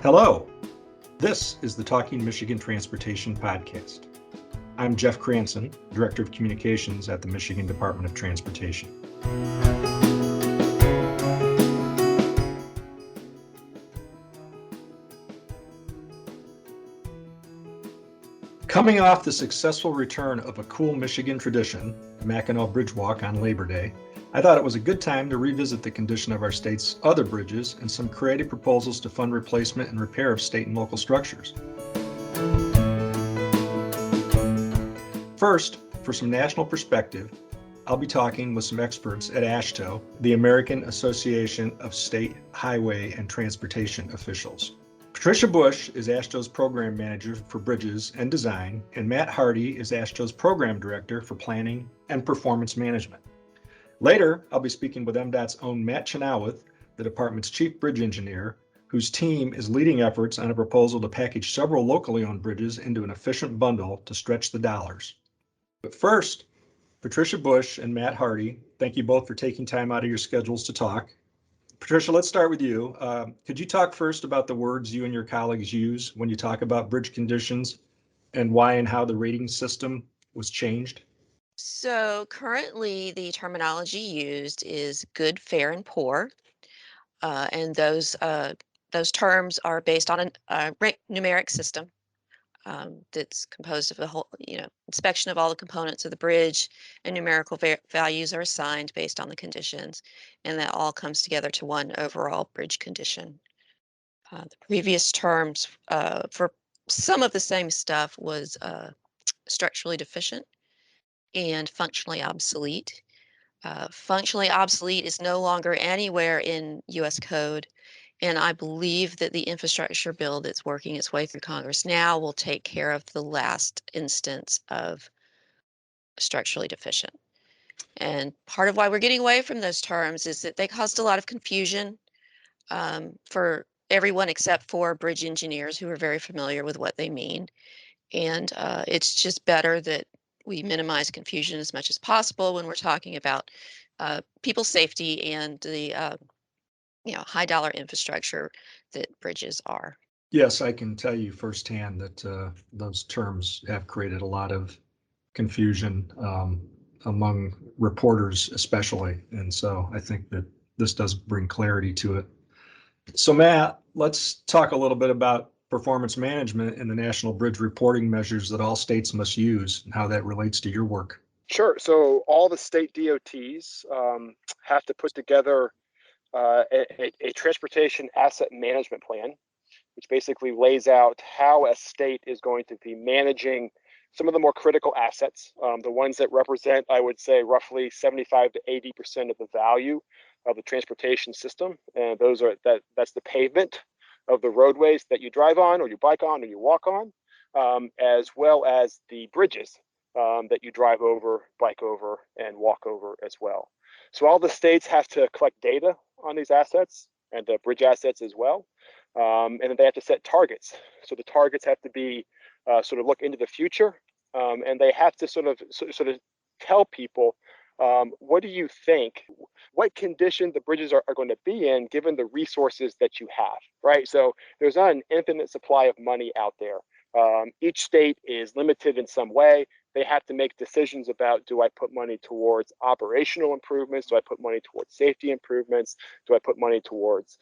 Hello, this is the Talking Michigan Transportation Podcast. I'm Jeff Cranston, Director of Communications at the Michigan Department of Transportation. Coming off the successful return of a cool Michigan tradition, the Mackinac Bridge Walk on Labor Day, I thought it was a good time to revisit the condition of our state's other bridges and some creative proposals to fund replacement and repair of state and local structures. First, for some national perspective, I'll be talking with some experts at AASHTO, the American Association of State Highway and Transportation Officials. Patricia Bush is AASHTO's Program Manager for Bridges and Design, and Matt Hardy is AASHTO's Program Director for Planning and Performance Management. Later, I'll be speaking with MDOT's own Matt Chenoweth, the department's Chief Bridge Engineer, whose team is leading efforts on a proposal to package several locally owned bridges into an efficient bundle to stretch the dollars. But first, Patricia Bush and Matt Hardy, thank you both for taking time out of your schedules to talk. Patricia, let's start with you. Could you talk first about the words you and your colleagues use when you talk about bridge conditions and why and how the rating system was changed? So currently the terminology used is good, fair, and poor. And those terms are based on a numeric system that's composed of the whole, inspection of all the components of the bridge, and numerical values are assigned based on the conditions, and that all comes together to one overall bridge condition. The previous terms for some of the same stuff was structurally deficient and functionally obsolete. Functionally obsolete is no longer anywhere in U.S. code, and I believe that the infrastructure bill that's working its way through Congress now will take care of the last instance of structurally deficient. And part of why we're getting away from those terms is that they caused a lot of confusion for everyone except for bridge engineers who are very familiar with what they mean. And it's just better that we minimize confusion as much as possible when we're talking about people's safety and the high dollar infrastructure that bridges are. Yes, I can tell you firsthand that those terms have created a lot of confusion among reporters especially. And so I think that this does bring clarity to it. So Matt, let's talk a little bit about performance management and the national bridge reporting measures that all states must use and how that relates to your work. Sure. So all the state DOTs have to put together a transportation asset management plan, which basically lays out how a state is going to be managing some of the more critical assets, the ones that represent, I would say, roughly 75 to 80% of the value of the transportation system. And that's the pavement of the roadways that you drive on or you bike on or you walk on, as well as the bridges that you drive over, bike over, and walk over as well. So all the states have to collect data on these assets and the bridge assets as well. And then they have to set targets. So the targets have to be sort of look into the future, and they have to sort of tell people, what do you think, what condition the bridges are going to be in given the resources that you have, right? So there's not an infinite supply of money out there. Each state is limited in some way. They have to make decisions about, do I put money towards operational improvements? Do I put money towards safety improvements? Do I put money towards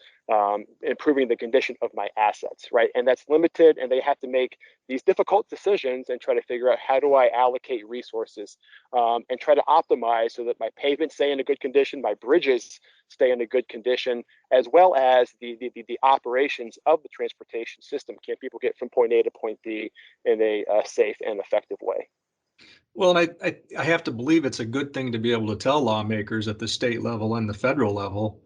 improving the condition of my assets, right? And that's limited, and they have to make these difficult decisions and try to figure out, how do I allocate resources and try to optimize so that my pavements stay in a good condition, my bridges stay in a good condition, as well as the operations of the transportation system. Can people get from point A to point B in a safe and effective way? Well, I have to believe it's a good thing to be able to tell lawmakers at the state level and the federal level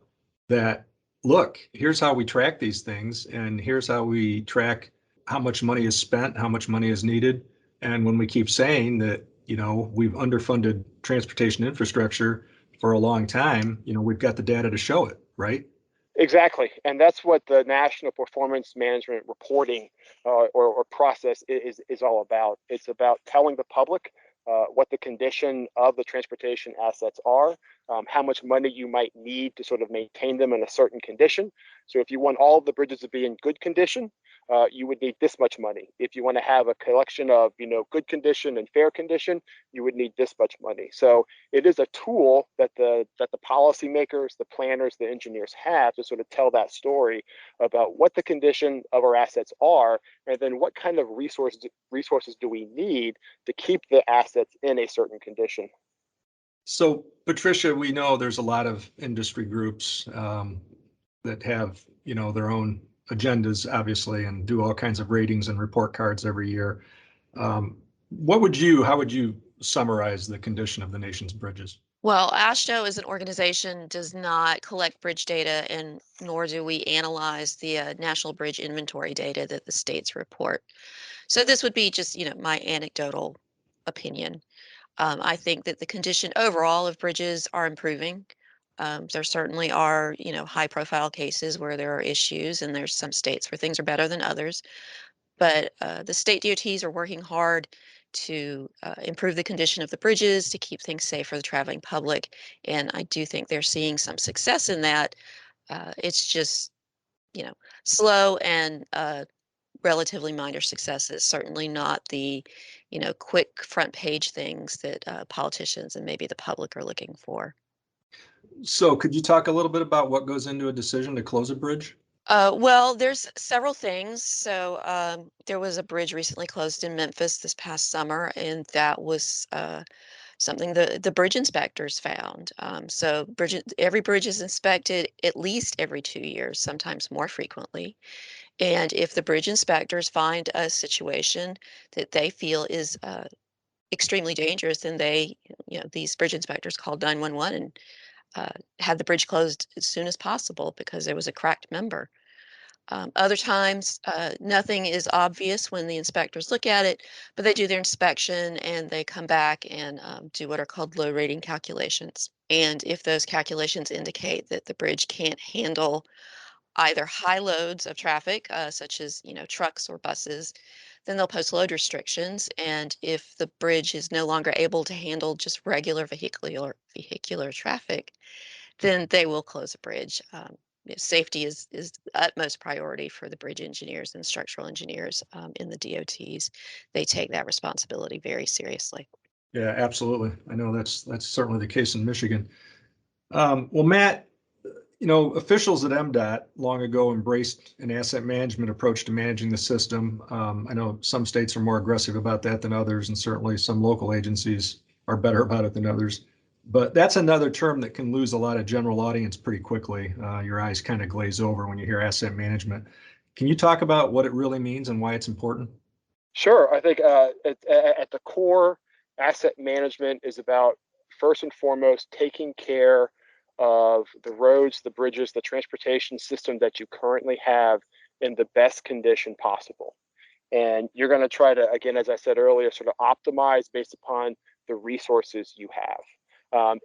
that, look, here's how we track these things, and here's how we track how much money is spent, how much money is needed. And when we keep saying that, we've underfunded transportation infrastructure for a long time, we've got the data to show it, right? Exactly. And that's what the National Performance Management Reporting or process is all about. It's about telling the public what the condition of the transportation assets are, how much money you might need to sort of maintain them in a certain condition. So if you want all of the bridges to be in good condition, you would need this much money. If you want to have a collection of, good condition and fair condition, you would need this much money. So it is a tool that the policymakers, the planners, the engineers have to sort of tell that story about what the condition of our assets are, and then what kind of resources do we need to keep the assets in a certain condition. So, Patricia, we know there's a lot of industry groups that have, their own agendas, obviously, and do all kinds of ratings and report cards every year. How would you summarize the condition of the nation's bridges? Well, AASHTO as an organization does not collect bridge data, and nor do we analyze the National Bridge Inventory data that the states report. So this would be just, my anecdotal opinion. I think that the condition overall of bridges are improving. There certainly are, high-profile cases where there are issues, and there's some states where things are better than others. But the state DOTs are working hard to improve the condition of the bridges, to keep things safe for the traveling public. And I do think they're seeing some success in that. It's just, slow and relatively minor successes, certainly not the, quick front page things that politicians and maybe the public are looking for. So could you talk a little bit about what goes into a decision to close a bridge? Well, there's several things. So there was a bridge recently closed in Memphis this past summer, and that was something the bridge inspectors found. So every bridge is inspected at least every 2 years, sometimes more frequently. And if the bridge inspectors find a situation that they feel is extremely dangerous, then these bridge inspectors called 911 and had the bridge closed as soon as possible because there was a cracked member. Other times, nothing is obvious when the inspectors look at it, but they do their inspection and they come back and do what are called load rating calculations. And if those calculations indicate that the bridge can't handle either high loads of traffic, such as trucks or buses, then they'll post load restrictions. And if the bridge is no longer able to handle just regular vehicular traffic, then they will close a bridge. Safety is the utmost priority for the bridge engineers and structural engineers in the DOTs. They take that responsibility very seriously. Yeah, absolutely. I know that's certainly the case in Michigan. Well, Matt, officials at MDOT long ago embraced an asset management approach to managing the system. I know some states are more aggressive about that than others, and certainly some local agencies are better about it than others. But that's another term that can lose a lot of general audience pretty quickly. Your eyes kind of glaze over when you hear asset management. Can you talk about what it really means and why it's important? Sure. I think at the core, asset management is about, first and foremost, taking care of the roads, the bridges, the transportation system that you currently have in the best condition possible. And you're going to try to, again, as I said earlier, sort of optimize based upon the resources you have.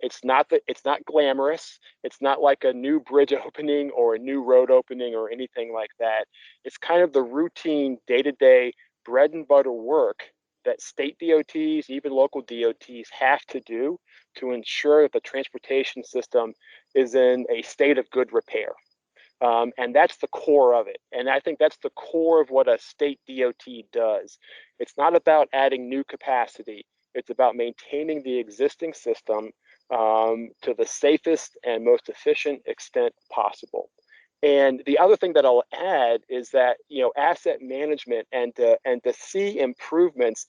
It's not glamorous. It's not like a new bridge opening or a new road opening or anything like that. It's kind of the routine, day-to-day bread and butter work that state DOTs, even local DOTs, have to do to ensure that the transportation system is in a state of good repair. And that's the core of it. And I think that's the core of what a state DOT does. It's not about adding new capacity. It's about maintaining the existing system to the safest and most efficient extent possible. And the other thing that I'll add is that, asset management and to see improvements,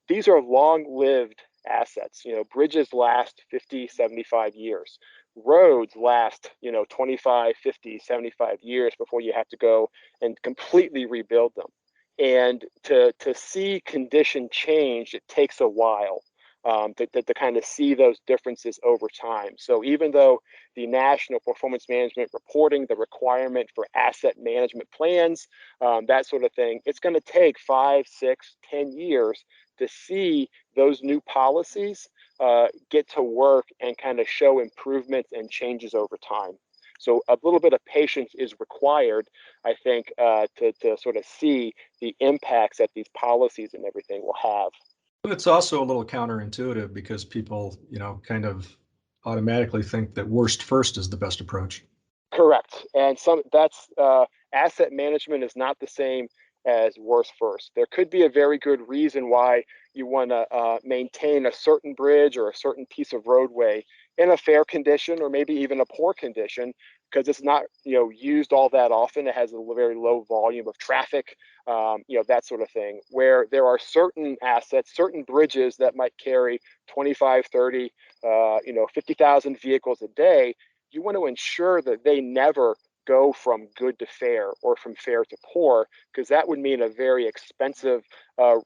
these are long-lived assets. Bridges last 50, 75 years. Roads last, 25, 50, 75 years before you have to go and completely rebuild them. And to see condition change, it takes a while. To kind of see those differences over time. So even though the National Performance Management Reporting, the requirement for asset management plans, that sort of thing, it's going to take 5, 6, 10 years to see those new policies get to work and kind of show improvements and changes over time. So a little bit of patience is required, I think, to sort of see the impacts that these policies and everything will have. It's also a little counterintuitive because people, kind of automatically think that worst first is the best approach. Correct. And that's asset management is not the same as worst first. There could be a very good reason why you want to maintain a certain bridge or a certain piece of roadway in a fair condition or maybe even a poor condition because it's not used all that often. It has a very low volume of traffic, that sort of thing. Where there are certain assets, certain bridges that might carry 25, 30, 50,000 vehicles a day. You want to ensure that they never go from good to fair or from fair to poor, because that would mean a very expensive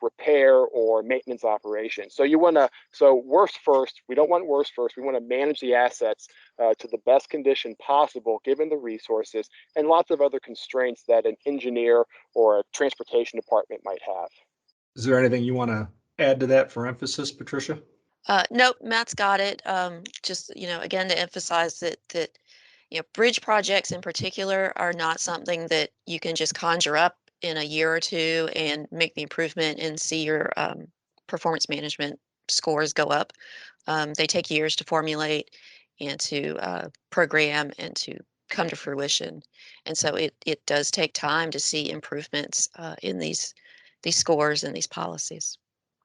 repair or maintenance operation. So worst first, we don't want worst first. We want to manage the assets to the best condition possible, given the resources and lots of other constraints that an engineer or a transportation department might have. Is there anything you want to add to that for emphasis, Patricia? Nope, Matt's got it. Just, again, to emphasize that bridge projects in particular are not something that you can just conjure up in a year or two and make the improvement and see your performance management scores go up. They take years to formulate and to program and to come to fruition. And so it does take time to see improvements in these scores and these policies.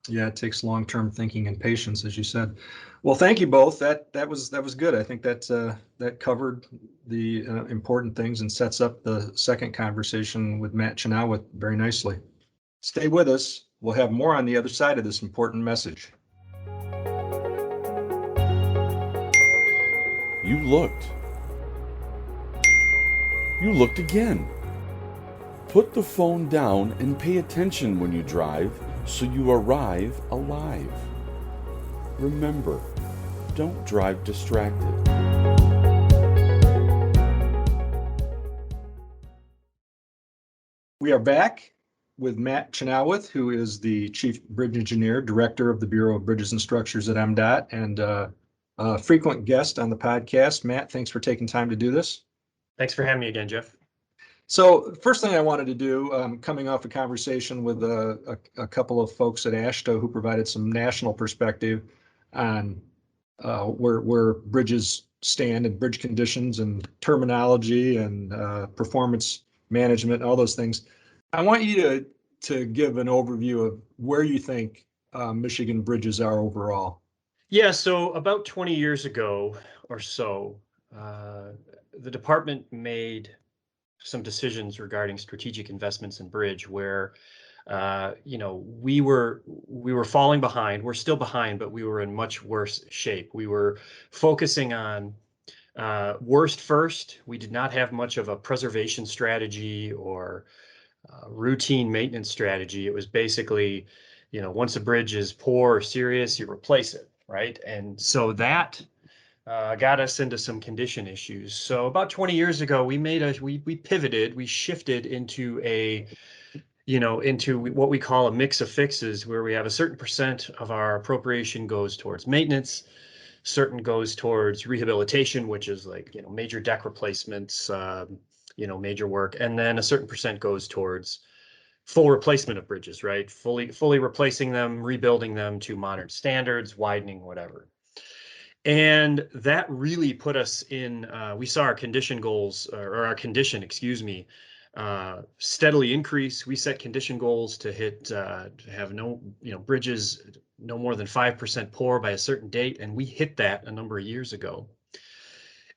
Yeah, it takes long-term thinking and patience, as you said. Well, thank you both. That was good. I think that covered the important things and sets up the second conversation with Matt Chenoweth very nicely. Stay with us. We'll have more on the other side of this important message. You looked. You looked again. Put the phone down and pay attention when you drive so you arrive alive. Remember, don't drive distracted. We are back with Matt Chenoweth, who is the Chief Bridge Engineer, Director of the Bureau of Bridges and Structures at MDOT, and a frequent guest on the podcast. Matt, thanks for taking time to do this. Thanks for having me again, Jeff. So first thing I wanted to do, coming off a conversation with a couple of folks at AASHTO who provided some national perspective on where bridges stand and bridge conditions and terminology and performance management and all those things. I want you to give an overview of where you think Michigan bridges are overall. Yeah, so about 20 years ago or so, the department made some decisions regarding strategic investments in bridge where we were falling behind. We're still behind, but we were in much worse shape. We were focusing on worst first. We did not have much of a preservation strategy or routine maintenance strategy. It was basically, once a bridge is poor or serious, you replace it, right? And so that got us into some condition issues. So about 20 years ago, we pivoted, we shifted into into what we call a mix of fixes, where we have a certain percent of our appropriation goes towards maintenance, certain goes towards rehabilitation, which is like, major deck replacements, major work, and then a certain percent goes towards full replacement of bridges, right? Fully replacing them, rebuilding them to modern standards, widening, whatever. And that really put us in, we saw our condition goals, or our condition, steadily increase. We set condition goals to hit, to have bridges no more than 5% poor by a certain date. And we hit that a number of years ago.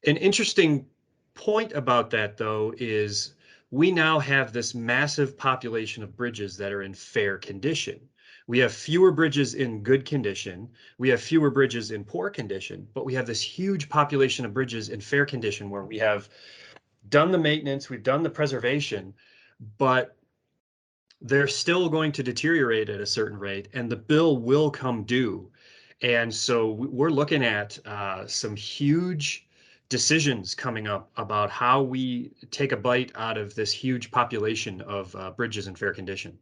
An interesting point about that, though, is we now have this massive population of bridges that are in fair condition. We have fewer bridges in good condition. We have fewer bridges in poor condition, but we have this huge population of bridges in fair condition where we have done the maintenance, we've done the preservation, but they're still going to deteriorate at a certain rate and the bill will come due. And so we're looking at some huge decisions coming up about how we take a bite out of this huge population of bridges in fair condition.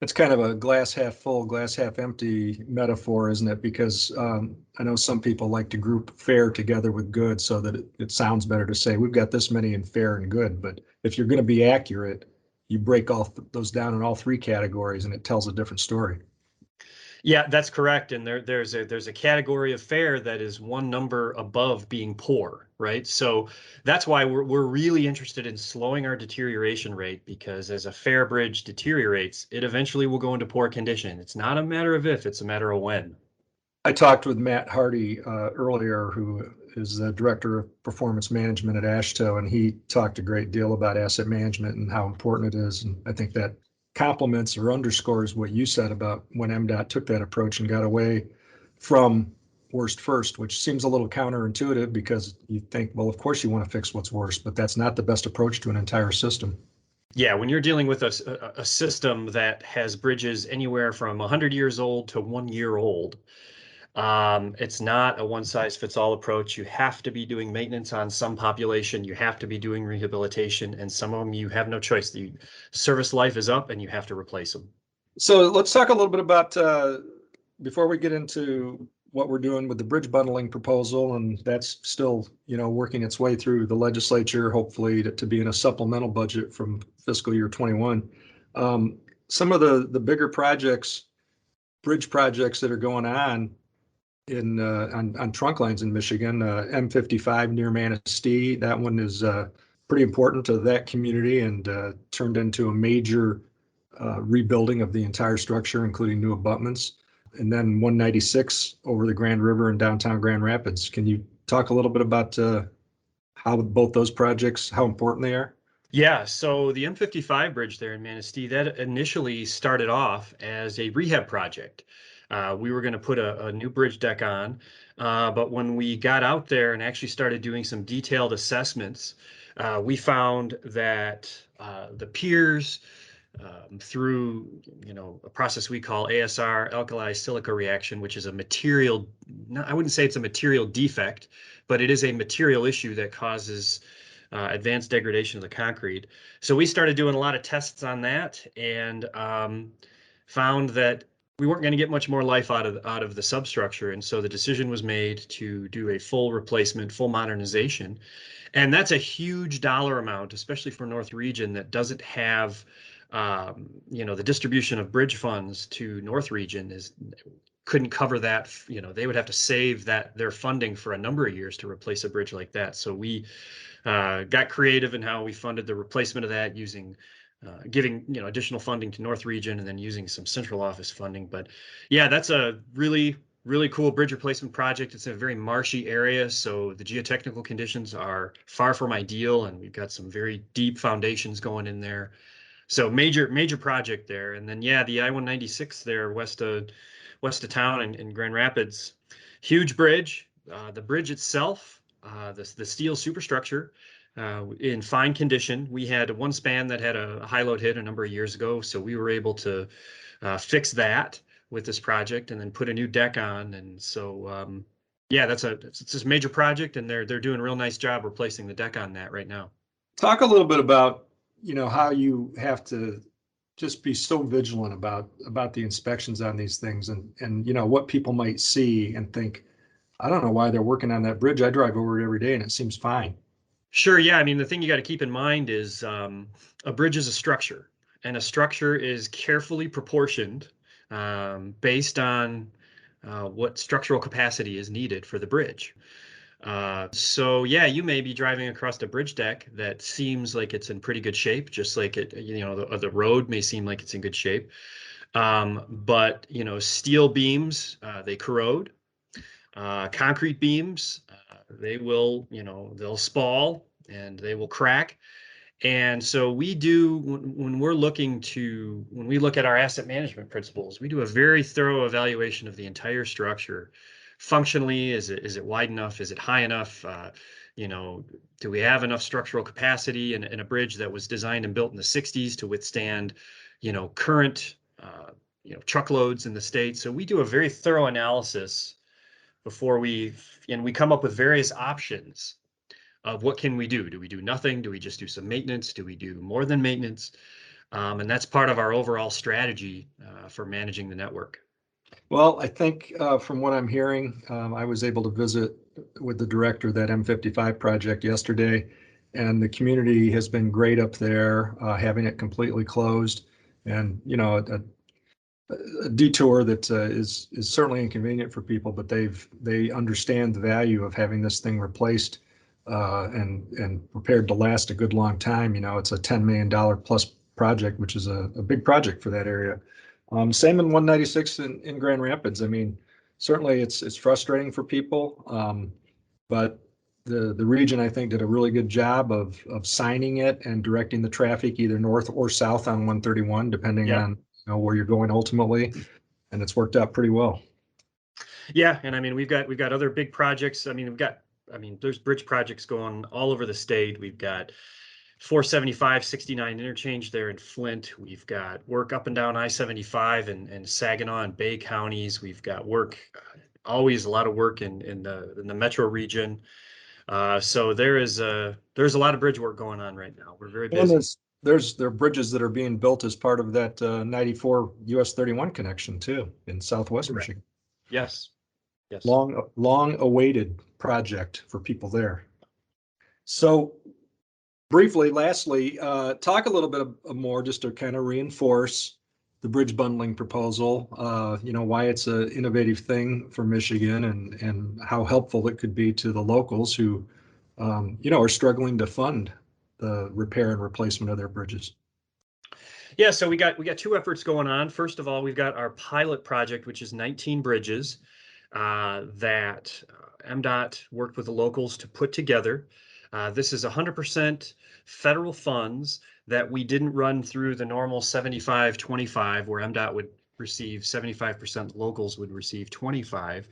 It's kind of a glass half full, glass half empty metaphor, isn't it? Because I know some people like to group fair together with good so that it sounds better to say we've got this many in fair and good. But if you're going to be accurate, you break all those down in all three categories and it tells a different story. Yeah, that's correct. And there's a category of fare that is one number above being poor, right? So that's why we're really interested in slowing our deterioration rate, because as a fare bridge deteriorates, it eventually will go into poor condition. It's not a matter of if, it's a matter of when. I talked with Matt Hardy earlier, who is the Director of Performance Management at AASHTO, and he talked a great deal about asset management and how important it is. And I think that complements or underscores what you said about when MDOT took that approach and got away from worst first, which seems a little counterintuitive because you think, well, of course you want to fix what's worst, but that's not the best approach to an entire system. Yeah, when you're dealing with a system that has bridges anywhere from 100 years old to 1 year old, it's not a one size fits all approach. You have to be doing maintenance on some population. You have to be doing rehabilitation, and some of them you have no choice. The service life is up and you have to replace them. So let's talk a little bit about, before we get into what we're doing with the bridge bundling proposal, and that's still, working its way through the legislature, hopefully to be in a supplemental budget from fiscal year 21. Some of the bigger projects, bridge projects that are going on on trunk lines in Michigan, M55 near Manistee, that one is pretty important to that community and turned into a major rebuilding of the entire structure, including new abutments. And then 196 over the Grand River in downtown Grand Rapids. Can you talk a little bit about how both those projects, how important they are? Yeah, so the M55 bridge there in Manistee, that initially started off as a rehab project. We were going to put a new bridge deck on, but when we got out there and actually started doing some detailed assessments, we found that the piers, through a process we call ASR, alkali silica reaction, which is a material, I wouldn't say it's a material defect, but it is a material issue that causes advanced degradation of the concrete. So we started doing a lot of tests on that, and found that we weren't going to get much more life out of the substructure. And so the decision was made to do a full replacement, full modernization. And that's a huge dollar amount, especially for North Region that doesn't have, the distribution of bridge funds to North Region couldn't cover that. They would have to save their funding for a number of years to replace a bridge like that. So we got creative in how we funded the replacement of that, using giving additional funding to North Region and then using some central office funding. But yeah, that's a really cool bridge replacement project. It's a very marshy area, so the geotechnical conditions are far from ideal, and we've got some very deep foundations going in there. So major project there. And then yeah, the I-196 there west of town in Grand Rapids, huge bridge. The bridge itself, the steel superstructure, in fine condition. We had one span that had a high load hit a number of years ago, so we were able to fix that with this project and then put a new deck on. And so yeah, it's this major project, and they're doing a real nice job replacing the deck on that right now. Talk a little bit about how you have to just be so vigilant about the inspections on these things, and what people might see and think, I don't know why they're working on that bridge. I drive over it every day and it seems fine. Sure. Yeah. I mean, the thing you got to keep in mind is a bridge is a structure, and a structure is carefully proportioned based on what structural capacity is needed for the bridge. So yeah, you may be driving across a bridge deck that seems like it's in pretty good shape, just like the road may seem like it's in good shape. But steel beams, they corrode. Concrete beams, they will, they'll spall and they will crack. And so we do, when we look at our asset management principles, we do a very thorough evaluation of the entire structure. Functionally, is it wide enough? Is it high enough? Do we have enough structural capacity in a bridge that was designed and built in the 60s to withstand, current, truckloads in the state? So we do a very thorough analysis before we come up with various options of what can we do. Do we do nothing? Do we just do some maintenance? Do we do more than maintenance? And that's part of our overall strategy for managing the network. Well, I think from what I'm hearing, I was able to visit with the director of that M55 project yesterday, and the community has been great up there, having it completely closed. And, a detour that is certainly inconvenient for people, but they understand the value of having this thing replaced and prepared to last a good long time. You know, it's a $10 million plus project, which is a big project for that area. Same in 196 in Grand Rapids. I mean, certainly it's frustrating for people, but the region, I think, did a really good job of signing it and directing the traffic either north or south on 131, depending on where you're going ultimately, and it's worked out pretty well. Yeah, and I mean we've got other big projects. I mean there's bridge projects going all over the state. We've got 475, 69 interchange there in Flint. We've got work up and down I-75 and Saginaw and Bay counties. We've got work, always a lot of work in the metro region. So there's a lot of bridge work going on right now. We're very busy. And there are bridges that are being built as part of that 94 US 31 connection too in Southwest Michigan. Yes. Yes. Long awaited project for people there. So briefly, lastly, talk a little bit more just to kind of reinforce the bridge bundling proposal, why it's an innovative thing for Michigan and how helpful it could be to the locals who, are struggling to fund the repair and replacement of their bridges. Yeah, so we got two efforts going on. First of all, we've got our pilot project, which is 19 bridges that MDOT worked with the locals to put together. This is 100% federal funds that we didn't run through the normal 75-25, where MDOT would receive 75%, locals would receive 25.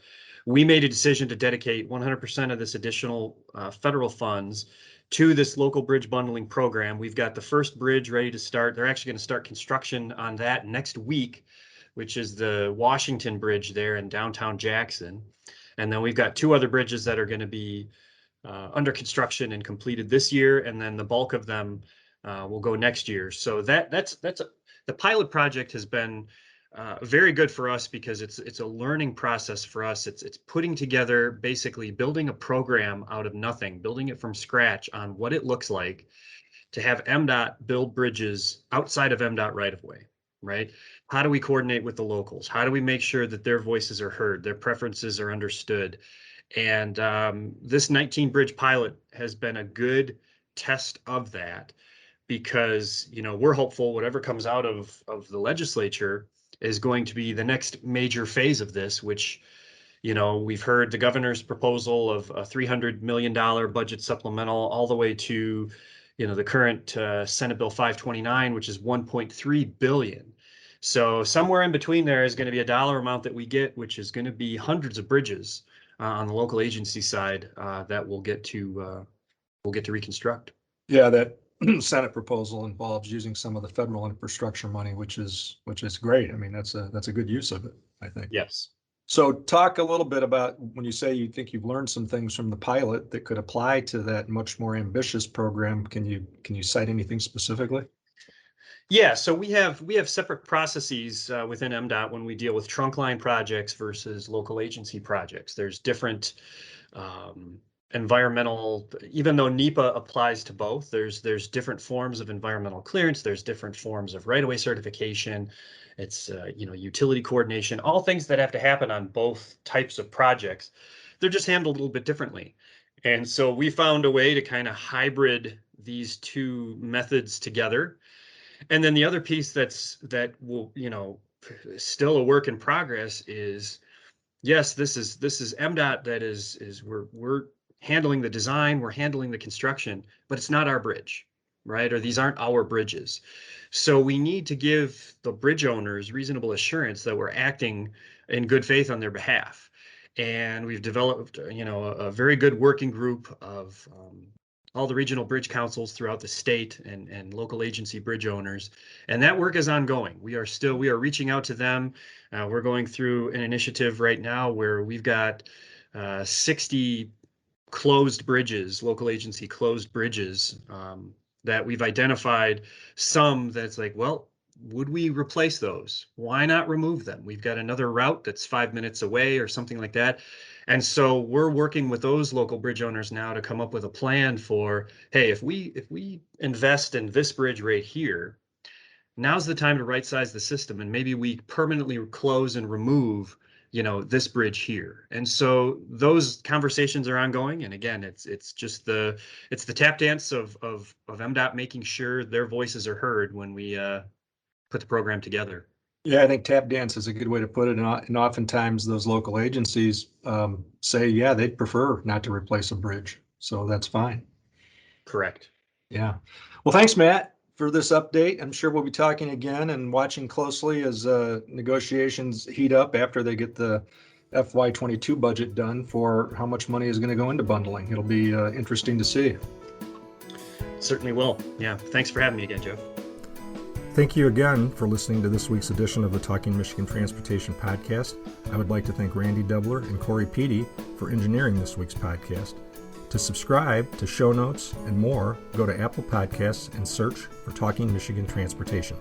We made a decision to dedicate 100% of this additional federal funds to this local bridge bundling program. We've got the first bridge ready to start. They're actually going to start construction on that next week, which is the Washington Bridge there in downtown Jackson. And then we've got two other bridges that are going to be under construction and completed this year, and then the bulk of them will go next year. So the pilot project has been very good for us because it's a learning process for us. It's putting together, basically building a program out of nothing, building it from scratch on what it looks like to have MDOT build bridges outside of MDOT right of way, right? How do we coordinate with the locals? How do we make sure that their voices are heard, their preferences are understood? And this 19 bridge pilot has been a good test of that, because we're hopeful whatever comes out of the legislature is going to be the next major phase of this, which we've heard the governor's proposal of a $300 million budget supplemental all the way to the current Senate Bill 529, which is $1.3 billion. So somewhere in between there is going to be a dollar amount that we get, which is going to be hundreds of bridges on the local agency side that we'll get to reconstruct. Yeah, that Senate proposal involves using some of the federal infrastructure money, which is great. I mean, that's a good use of it, I think. Yes. So talk a little bit about when you say you think you've learned some things from the pilot that could apply to that much more ambitious program. Can you cite anything specifically? Yeah, so we have separate processes within MDOT when we deal with trunk line projects versus local agency projects. There's different environmental, even though NEPA applies to both, there's different forms of environmental clearance, there's different forms of right-of-way certification. It's utility coordination, all things that have to happen on both types of projects. They're just handled a little bit differently. And so we found a way to kind of hybrid these two methods together. And then the other piece that will, still a work in progress is, yes, this is MDOT that is we're handling the design, we're handling the construction, but it's not our bridge, right? Or these aren't our bridges. So we need to give the bridge owners reasonable assurance that we're acting in good faith on their behalf. And we've developed, a very good working group of all the regional bridge councils throughout the state and local agency bridge owners. And that work is ongoing. We are reaching out to them. We're going through an initiative right now where we've got 60 closed bridges, local agency closed bridges that we've identified. Some that's like, well, would we replace those? Why not remove them? We've got another route that's 5 minutes away or something like that. And so we're working with those local bridge owners now to come up with a plan for, hey, if we invest in this bridge right here, now's the time to right size the system, and maybe we permanently close and remove, this bridge here. And so those conversations are ongoing. And again, it's just the tap dance of MDOT making sure their voices are heard when we put the program together. Yeah, I think tap dance is a good way to put it. And oftentimes those local agencies say, yeah, they'd prefer not to replace a bridge. So that's fine. Correct. Yeah. Well, thanks, Matt, for this update. I'm sure we'll be talking again and watching closely as negotiations heat up after they get the FY22 budget done for how much money is going to go into bundling. It'll be interesting to see. Certainly will. Yeah. Thanks for having me again, Jeff. Thank you again for listening to this week's edition of the Talking Michigan Transportation Podcast. I would like to thank Randy Dubler and Corey Peedy for engineering this week's podcast. To subscribe to show notes and more, go to Apple Podcasts and search for Talking Michigan Transportation.